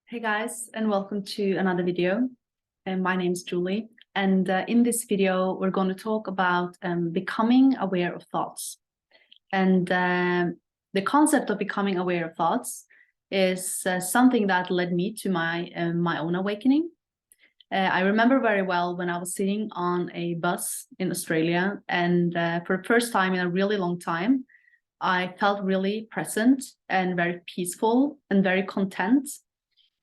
Hey guys, and welcome to another video. And my name is Julie, and in this video, we're going to talk about becoming aware of thoughts. And the concept of becoming aware of thoughts is something that led me to my own awakening. I remember very well when I was sitting on a bus in Australia, and for the first time in a really long time, I felt really present and very peaceful and very content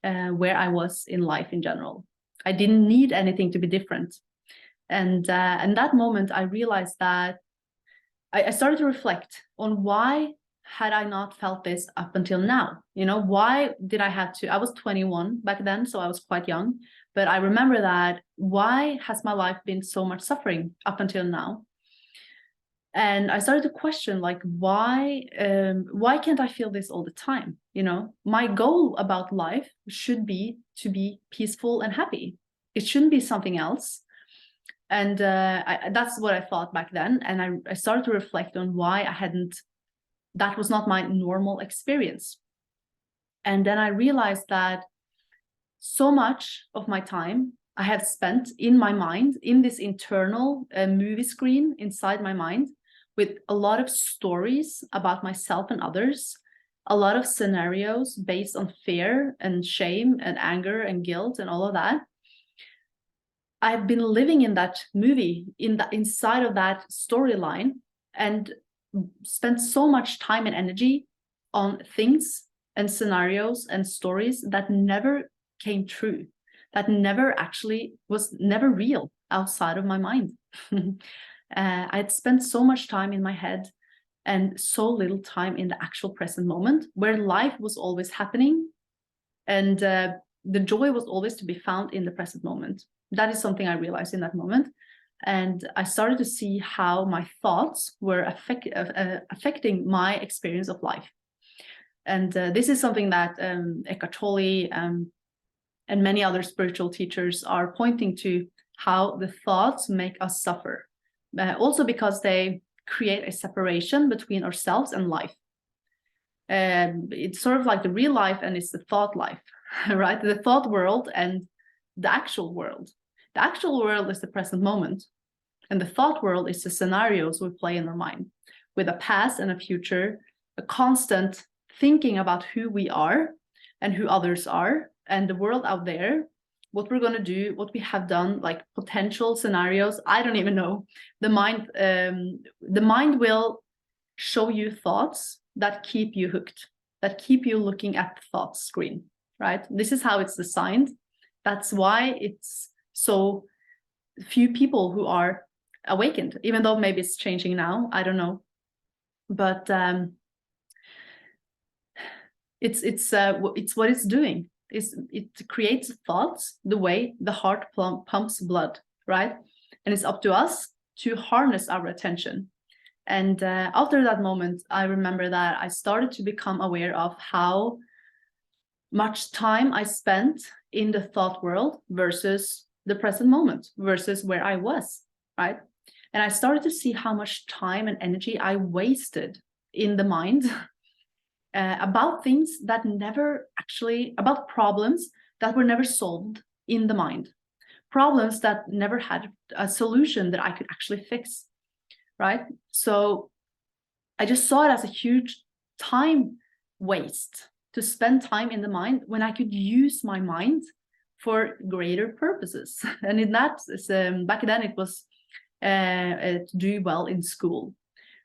where I was in life in general. I didn't need anything to be different. And in that moment, I realized that I started to reflect on why had I not felt this up until now? You know, why did I have to? I was 21 back then, so I was quite young. But I remember that why has my life been so much suffering up until now? And I started to question, like, why can't I feel this all the time? You know, my goal about life should be to be peaceful and happy. It shouldn't be something else. And that's what I thought back then. And I started to reflect on why that was not my normal experience. And then I realized that so much of my time I had spent in my mind, in this internal movie screen inside my mind, with a lot of stories about myself and others, a lot of scenarios based on fear and shame and anger and guilt and all of that. I've been living in that movie, inside of that storyline, and spent so much time and energy on things and scenarios and stories that never came true, that was never real outside of my mind. I had spent so much time in my head and so little time in the actual present moment, where life was always happening and the joy was always to be found in the present moment. That is something I realized in that moment. And I started to see how my thoughts were affecting my experience of life. And this is something that Eckhart Tolle and many other spiritual teachers are pointing to, how the thoughts make us suffer. Also because they create a separation between ourselves and life. It's sort of like the real life and it's the thought life, right? The thought world and the actual world. The actual world is the present moment. And the thought world is the scenarios we play in our mind, with a past and a future, a constant thinking about who we are and who others are and the world out there, what we're going to do, what we have done, like potential scenarios. I don't even know. The mind will show you thoughts that keep you hooked, that keep you looking at the thought screen, right? This is how it's designed. That's why it's so few people who are awakened, even though maybe it's changing now. I don't know. But it's what it's doing. It creates thoughts the way the heart pumps blood, right? And it's up to us to harness our attention. And after that moment, I remember that I started to become aware of how much time I spent in the thought world versus the present moment, versus where I was, right? And I started to see how much time and energy I wasted in the mind about things that about problems that were never solved in the mind, problems that never had a solution that I could actually fix, right? So I just saw it as a huge time waste to spend time in the mind when I could use my mind for greater purposes. And in that, back then it was to do well in school.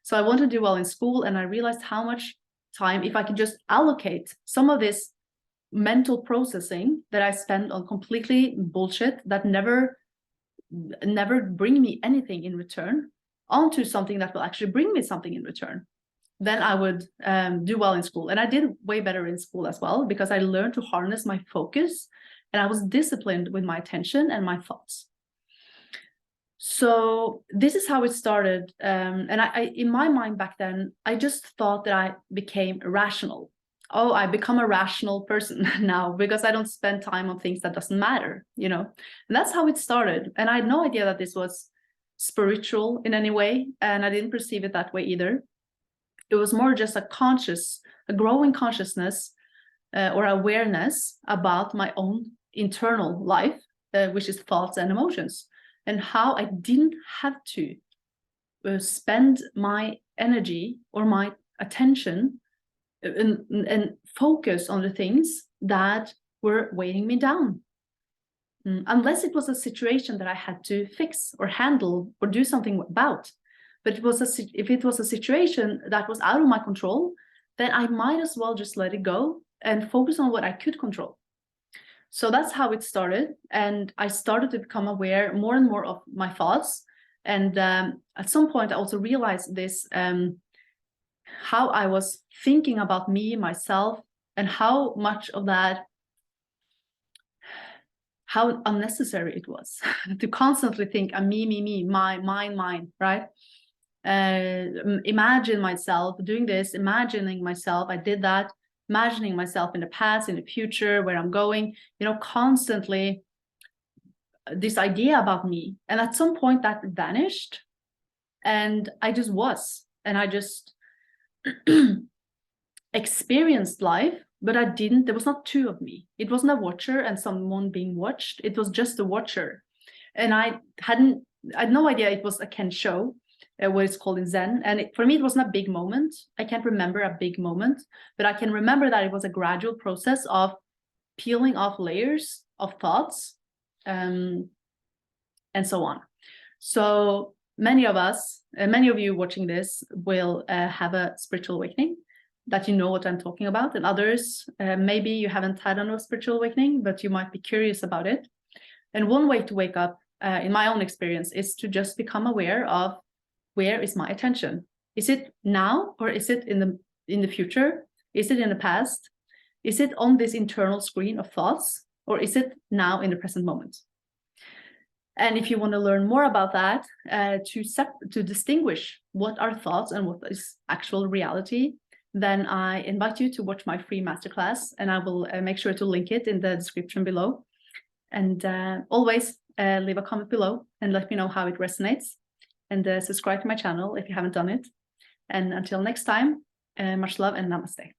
So I wanted to do well in school, and I realized how much time, if I could just allocate some of this mental processing that I spend on completely bullshit that never bring me anything in return, onto something that will actually bring me something in return, then I would do well in school. And I did way better in school as well, because I learned to harness my focus and I was disciplined with my attention and my thoughts. So this is how it started. And I in my mind back then, I just thought that I became rational. Oh, I become a rational person now because I don't spend time on things that doesn't matter, you know. And that's how it started. And I had no idea that this was spiritual in any way, and I didn't perceive it that way either. It was more just a growing consciousness or awareness about my own internal life, which is thoughts and emotions, and how I didn't have to spend my energy or my attention and focus on the things that were weighing me down. Unless it was a situation that I had to fix or handle or do something about. But if it was a situation that was out of my control, then I might as well just let it go and focus on what I could control. So that's how it started. And I started to become aware more and more of my thoughts. And at some point, I also realized this, how I was thinking about me, myself, and how much of that, how unnecessary it was to constantly think me, mine, right? Imagine myself doing this, imagining myself, I did that, imagining myself in the past, in the future, where I'm going, constantly this idea about me. And at some point that vanished, and I just was, and I just experienced life, but there was not two of me. It wasn't a watcher and someone being watched. It was just a watcher. And I had no idea it was a Ken show, what it's called in Zen. And for me, it wasn't a big moment. I can't remember a big moment, but I can remember that it was a gradual process of peeling off layers of thoughts, and so on. So many of us, many of you watching this will have a spiritual awakening, that you know what I'm talking about, and others, maybe you haven't had a spiritual awakening, but you might be curious about it. And one way to wake up, in my own experience, is to just become aware of, where is my attention? Is it now, or is it in the future? Is it in the past? Is it on this internal screen of thoughts, or is it now in the present moment? And if you want to learn more about that, to distinguish what are thoughts and what is actual reality, then I invite you to watch my free masterclass, and I will make sure to link it in the description below. And always leave a comment below and let me know how it resonates, and subscribe to my channel if you haven't done it. And until next time, much love and namaste.